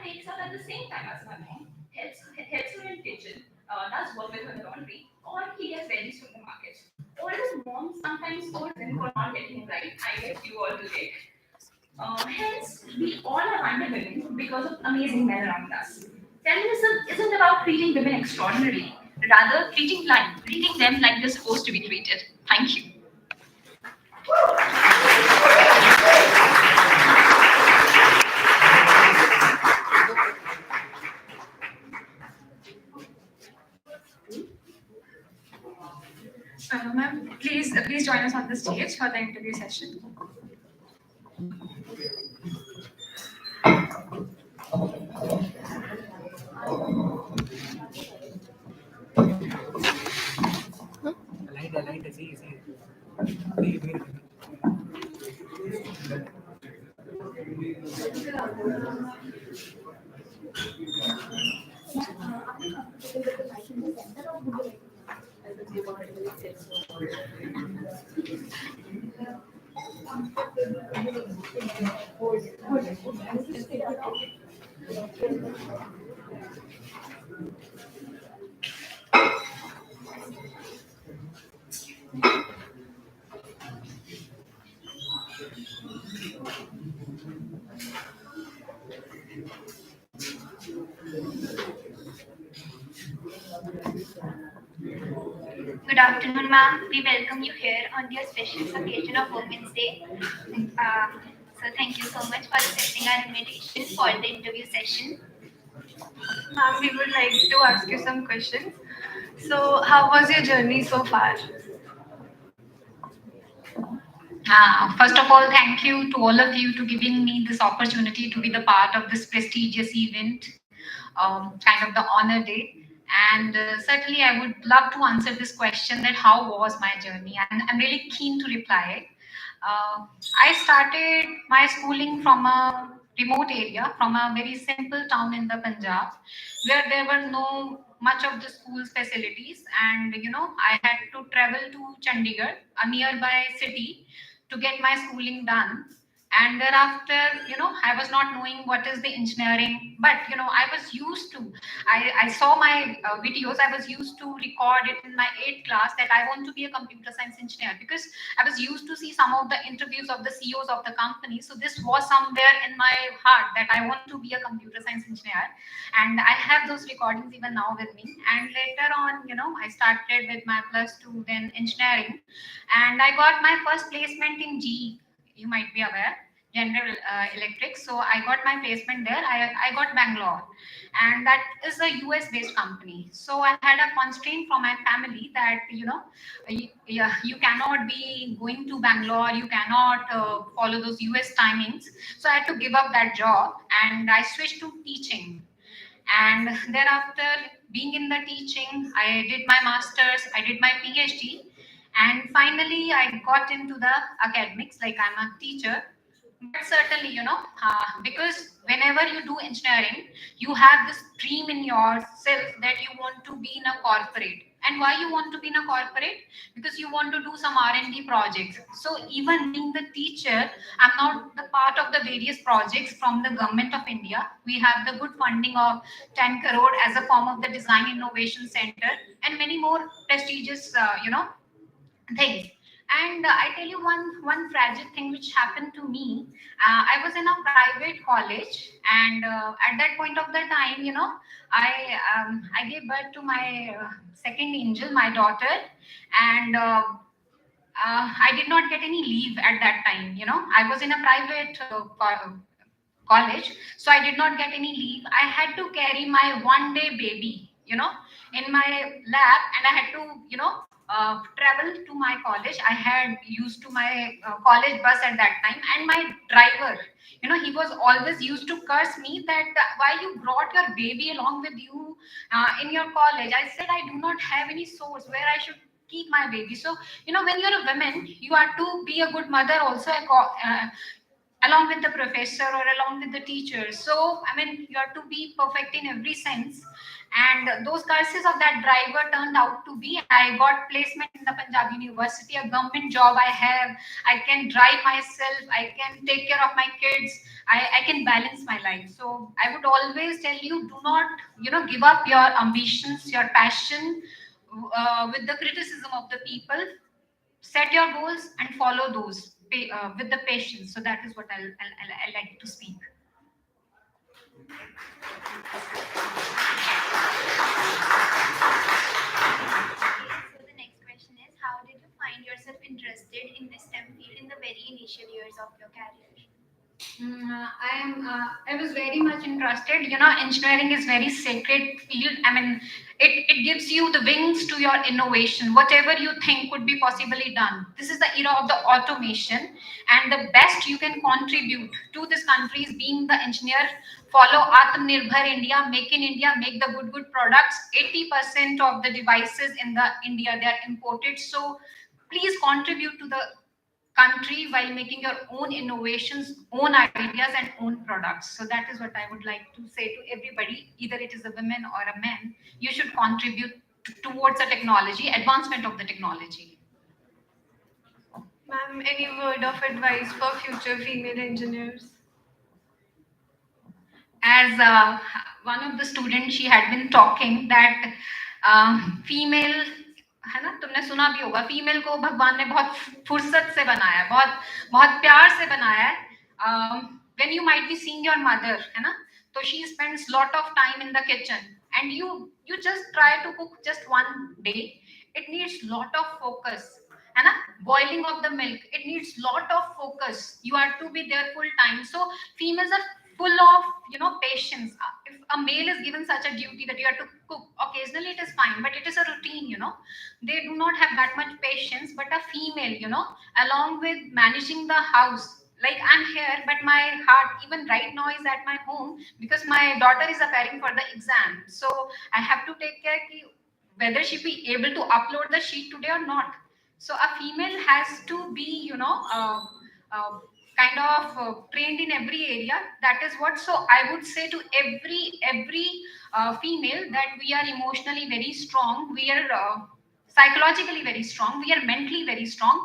wakes up at the same time as my mom, helps her in kitchen, does work with her laundry, or he gets veggies from the market. Or his mom sometimes scolds him for not getting it right. I guess you all relate. Hence, we all are under women because of amazing men around us. Feminism isn't about treating women extraordinarily, rather treating them like they're supposed to be treated. Thank you. Ma'am, please join us on the stage for the interview session. Light, see. See. Good afternoon, ma'am. We welcome you here on the auspicious occasion of Women's Day. So thank you so much for accepting our invitation for the interview session. Ma'am, we would like to ask you some questions. So, how was your journey so far? First of all, thank you to all of you to giving me this opportunity to be the part of this prestigious event, kind of the honor day. And certainly, I would love to answer this question that how was my journey? And I'm really keen to reply. I started my schooling from a remote area, from a very simple town in the Punjab, where there were no much of the school's facilities, and I had to travel to Chandigarh, a nearby city, to get my schooling done. And thereafter, I was not knowing what is the engineering, but I was used to, I saw my videos, I was used to record it in my 8th class that I want to be a computer science engineer, because I was used to see some of the interviews of the CEOs of the company. So this was somewhere in my heart that I want to be a computer science engineer, and I have those recordings even now with me. And later on, I started with my +2, then engineering, and I got my first placement in GE. You might be aware, General Electric. So I got my placement there. I got Bangalore, and that is a US based company. So I had a constraint from my family that you cannot be going to Bangalore, you cannot follow those US timings. So I had to give up that job, and I switched to teaching. And thereafter, being in the teaching, I did my master's, I did my PhD, and finally I got into the academics, like I'm a teacher. But certainly, because whenever you do engineering, you have this dream in yourself that you want to be in a corporate. And why you want to be in a corporate? Because you want to do some R&D projects. So even being the teacher, I'm not the part of the various projects from the government of India. We have the good funding of 10 crore as a form of the Design Innovation Center, and many more prestigious, things. And I tell you one tragic thing which happened to me. I was in a private college, and at that point of the time, I gave birth to my second angel, my daughter, and I did not get any leave at that time. I was in a private college, so I did not get any leave. I had to carry my 1 day baby, in my lap, and I had to, travel to my college. I had used to my college bus at that time, and my driver, he was always used to curse me that why you brought your baby along with you in your college. I said I do not have any source where I should keep my baby. So when you're a woman, you have to be a good mother also, along with the professor or along with the teacher. So, I mean, you have to be perfect in every sense. And those curses of that driver turned out to be, I got placement in the Punjab University, a government job I have. I can drive myself, I can take care of my kids. I can balance my life. So I would always tell you, do not, give up your ambitions, your passion with the criticism of the people. Set your goals and follow those with the patience. So that is what I like to speak. So the next question is, how did you find yourself interested in this STEM field in the very initial years of your career? I was very much interested. Engineering is very sacred field. I mean, it gives you the wings to your innovation. Whatever you think could be possibly done. This is the era of the automation, and the best you can contribute to this country is being the engineer. Follow Atmanirbhar India, make in India, make the good products. 80% of the devices in the India, they are imported. So please contribute to the country while making your own innovations, own ideas, and own products. So that is what I would like to say to everybody, either it is a woman or a man. You should contribute towards the technology, advancement of the technology. Ma'am, any word of advice for future female engineers? As one of the students, she had been talking that female, है ना, तुमने सुना भी होगा, female को भगवान ने बहुत फुर्सत से बनाया है, बहुत बहुत प्यार से बनाया है. When you might be seeing your mother, है ना, तो she spends lot of time in the kitchen, and you just try to cook just one day. It needs lot of focus, है ना. Boiling of the milk, it needs lot of focus. You are to be there full time. So females are full of patience. If a male is given such a duty that you have to cook occasionally, it is fine, but it is a routine. They do not have that much patience. But a female, along with managing the house, like I'm here, but my heart even right now is at my home because my daughter is appearing for the exam. So I have to take care whether she be able to upload the sheet today or not. So a female has to be uh, kind of trained in every area. That is what. So I would say to every female that we are emotionally very strong, we are psychologically very strong, we are mentally very strong.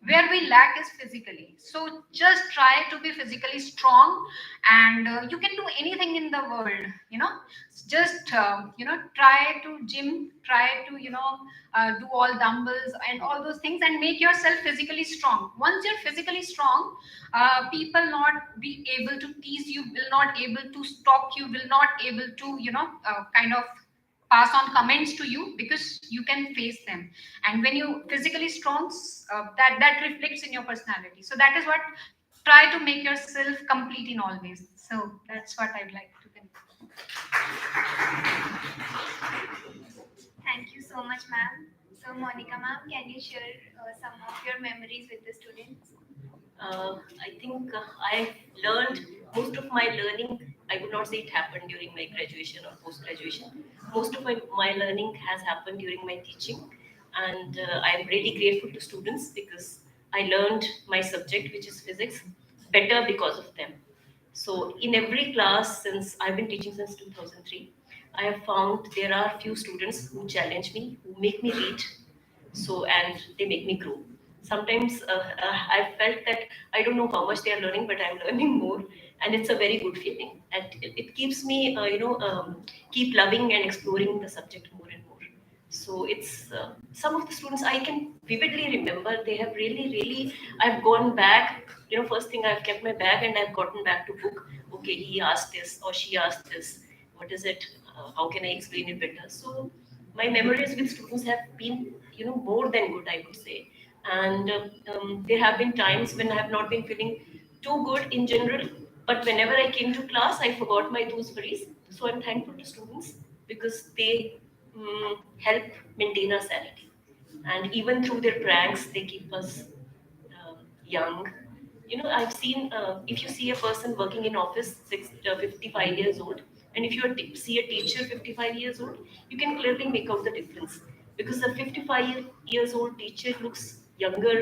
Where we lack is physically. So just try to be physically strong, and you can do anything in the world. Just try to gym, try to do all dumbbells and all those things, and make yourself physically strong. Once you're physically strong, people not be able to tease you, will not able to stalk you, will not able to kind of pass on comments to you, because you can face them. And when you physically strong, that reflects in your personality. So that is what, try to make yourself complete in all ways. So that's what I'd like to conclude. Thank you so much, ma'am. So, Monica, ma'am, can you share some of your memories with the students? I think I've learned most of my learning. I would not say it happened during my graduation or post graduation. Most of my learning has happened during my teaching, and I'm really grateful to students because I learned my subject, which is physics, better because of them. So, in every class, since I've been teaching since 2003, I have found there are few students who challenge me, who make me read, so and they make me grow. Sometimes I felt that I don't know how much they are learning, but I'm learning more, and it's a very good feeling, and it keeps me keep loving and exploring the subject more and more. So it's some of the students I can vividly remember. They have really I've gone back. First thing, I've kept my bag and I've gotten back to book. Okay, he asked this or she asked this. What is it? How can I explain it better? So my memories with students have been more than good, I would say. And there have been times when I have not been feeling too good in general, but whenever I came to class, I forgot my those worries. So I'm thankful to students because they help maintain our sanity, and even through their pranks they keep us young. I've seen, if you see a person working in office 55 years old, and if you see a teacher 55 years old, you can clearly make out the difference, because a 55 years old teacher looks younger,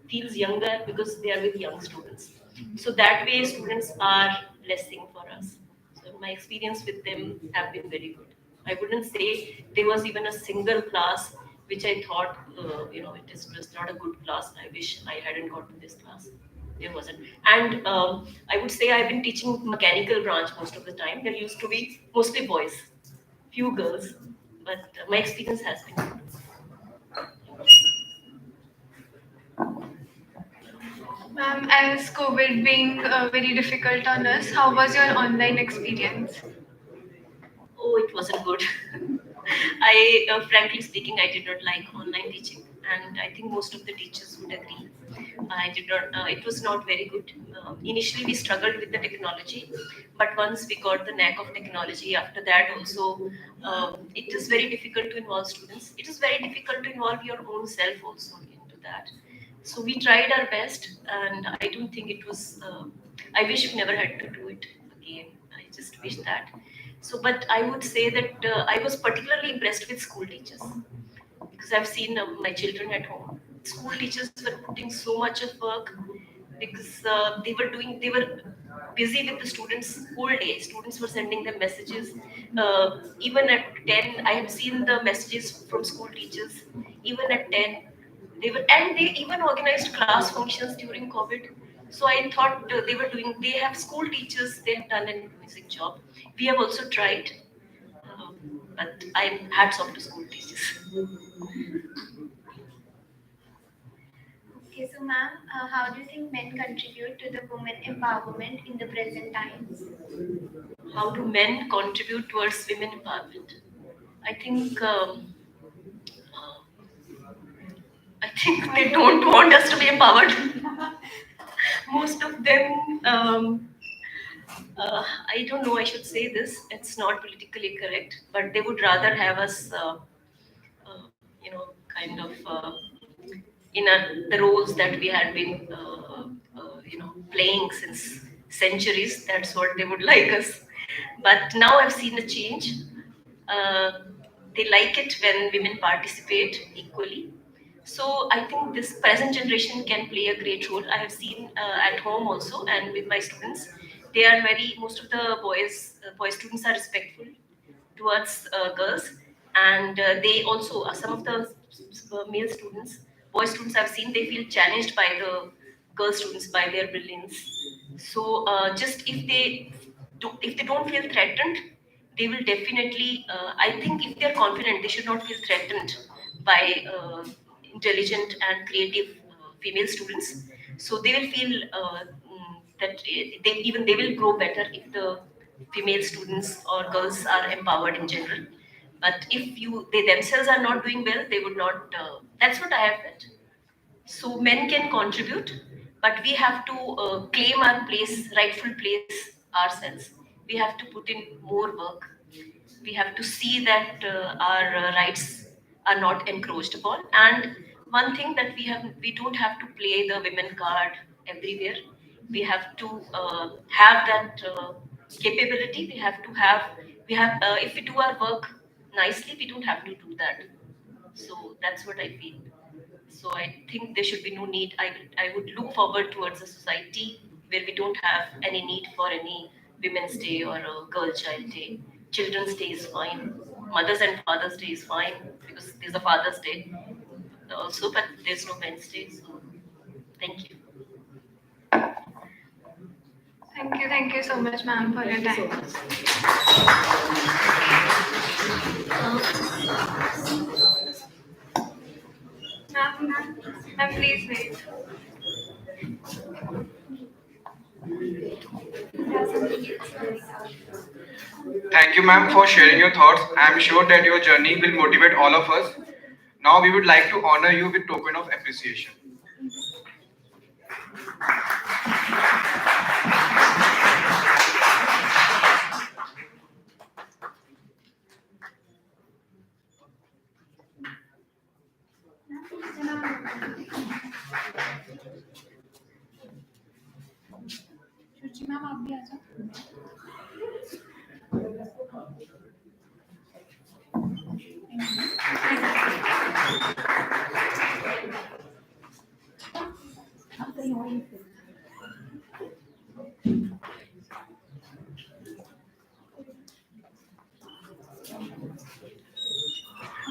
feels younger, because they are with young students. So that way students are blessing for us. So my experience with them have been very good. I wouldn't say there was even a single class which I thought it is just not a good class. I wish I hadn't got to this class. there wasn't. And I would say I've been teaching mechanical branch most of the time. There used to be mostly boys, few girls, but my experience has been good. Ma'am, as COVID being very difficult on us, how was your online experience? Oh, it wasn't good. I, frankly speaking, I did not like online teaching, and I think most of the teachers would agree. I did not. It was not very good. Initially, we struggled with the technology, but once we got the knack of technology, after that also, it is very difficult to involve students. It is very difficult to involve your own self also into that. So we tried our best, and I don't think it was. I wish we never had to do it again. I just wish that. So, but I would say that I was particularly impressed with school teachers because I've seen my children at home. School teachers were putting so much of work because they were busy with the students whole day. Students were sending them messages. Even at 10, I have seen the messages from school teachers. Even at 10, they even organized class functions during COVID. So I thought they have school teachers, they have done an amazing job. We have also tried, uh, but I'm hats off to school teachers. Okay, so ma'am, how do you think men contribute to the women empowerment in the present times? How do men contribute towards women empowerment? I think I think they don't want us to be empowered. Most of them, I don't know. I should say this. It's not politically correct, but they would rather have us, kind of in the roles that we had been, playing since centuries. That's what they would like us. But now I've seen a change. Uh, they like it when women participate equally. So I think this present generation can play a great role. I have seen at home also and with my students. They are most of the boy students are respectful towards girls, and they also some of the male students, boy students I've seen, they feel challenged by the girl students by their brilliance. So just if they don't feel threatened, they will definitely. I think if they are confident, they should not feel threatened by intelligent and creative female students. So they will feel that they will grow better if the female students or girls are empowered in general. But if they themselves are not doing well, they would not. That's what I have felt. So men can contribute, but we have to claim our place, rightful place ourselves. We have to put in more work. We have to see that our rights are not encroached upon. And one thing that we don't have to play the women card everywhere. We have to have that capability. We have if we do our work nicely, we don't have to do that. So that's what I feel. So I think there should be no need. I would look forward towards a society where we don't have any need for any Women's Day or a Girl Child Day. Children's Day is fine. Mother's and Father's Day is fine because there's a Father's Day also, but there's no Men's Day. So thank you. Thank you so much, ma'am, for your Thank you so time. much. Ma'am, please wait. Thank you, ma'am, for sharing your thoughts. I am sure that your journey will motivate all of us. Now, we would like to honor you with token of appreciation.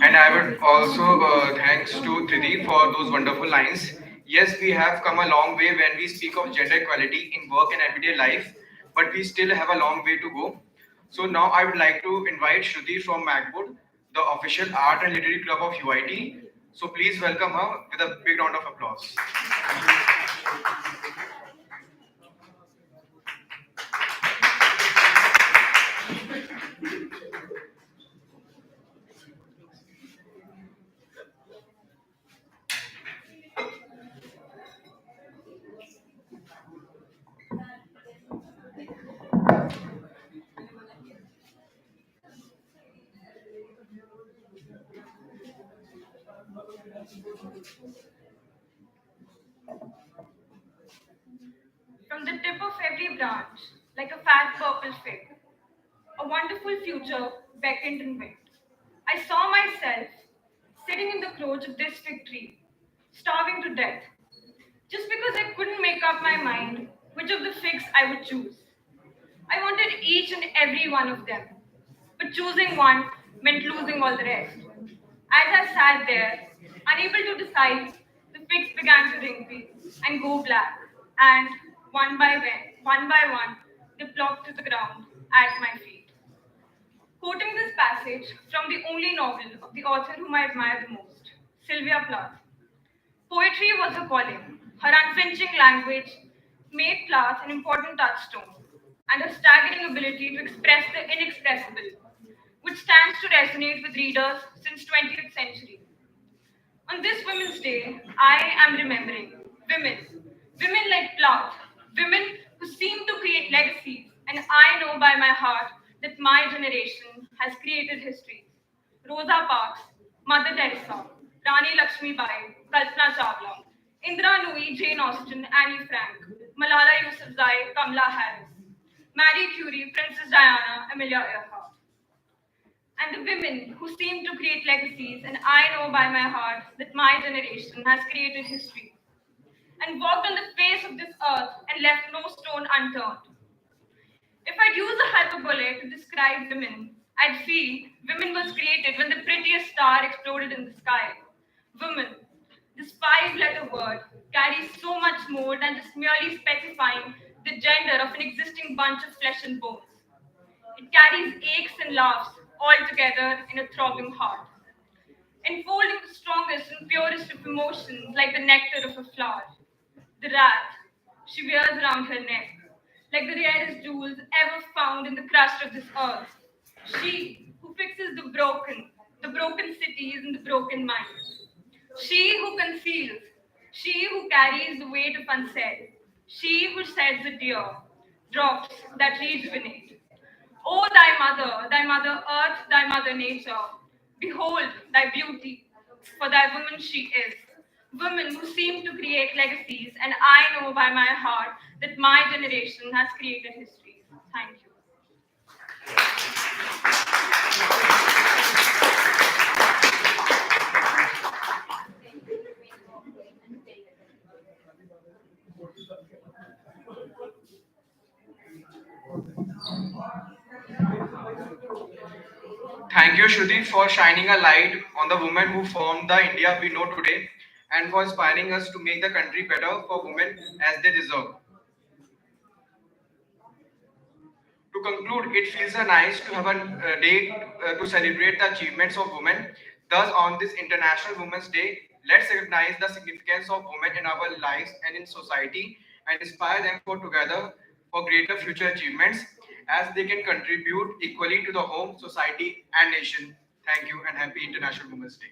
And I would also thanks to Tridi for those wonderful lines. Yes, we have come a long way when we speak of gender equality in work and everyday life, but we still have a long way to go. So now I would like to invite Shruti from MacBook, the official art and literary club of UIT. So please welcome her with a big round of applause. From the tip of every branch, like a fat purple fig, a wonderful future beckoned and winked. I saw myself sitting in the crotch of this fig tree, starving to death, just because I couldn't make up my mind which of the figs I would choose. I wanted each and every one of them, but choosing one meant losing all the rest. As I sat there, unable to decide, the figs began to wrinkle and go black, and one by one, they plopped to the ground at my feet. Quoting this passage from the only novel of the author whom I admire the most, Sylvia Plath. Poetry was her calling. Her unflinching language made Plath an important touchstone, and her staggering ability to express the inexpressible, which stands to resonate with readers since 20th century. On this Women's Day, I am remembering women, women like Plath, women who seem to create legacies, and I know by my heart that my generation has created histories. Rosa Parks, Mother Teresa, Rani Lakshmi Bai, Kalpana Chawla, Indra Nooyi, Jane Austen, Annie Frank, Malala Yousafzai, Kamala Harris, Marie Curie, Princess Diana, Amelia Earhart, and the women who seem to create legacies, and I know by my heart that my generation has created history and walked on the face of this earth and left no stone unturned. If I'd use a hyperbole to describe women, I'd feel women was created when the prettiest star exploded in the sky. Woman, this five-letter word carries so much more than just merely specifying the gender of an existing bunch of flesh and bones. It carries aches and laughs all together in a throbbing heart, enfolding the strongest and purest of emotions like the nectar of a flower. The wrath she wears around her neck, like the rarest jewels ever found in the crust of this earth. She who fixes the broken cities and the broken minds. She who conceals, she who carries the weight of unsaid, she who sheds a tear, drops that rejuvenate. O thy mother earth, thy mother nature, behold thy beauty, for thy woman she is. Women who seem to create legacies, and I know by my heart that my generation has created histories. Thank you. Thank you, Shruti, for shining a light on the women who formed the India we know today and for inspiring us to make the country better for women as they deserve. To conclude, it feels nice to have a day to celebrate the achievements of women. Thus, on this International Women's Day, let's recognize the significance of women in our lives and in society and inspire them for together for greater future achievements as they can contribute equally to the home, society, and nation. Thank you and happy International Women's Day.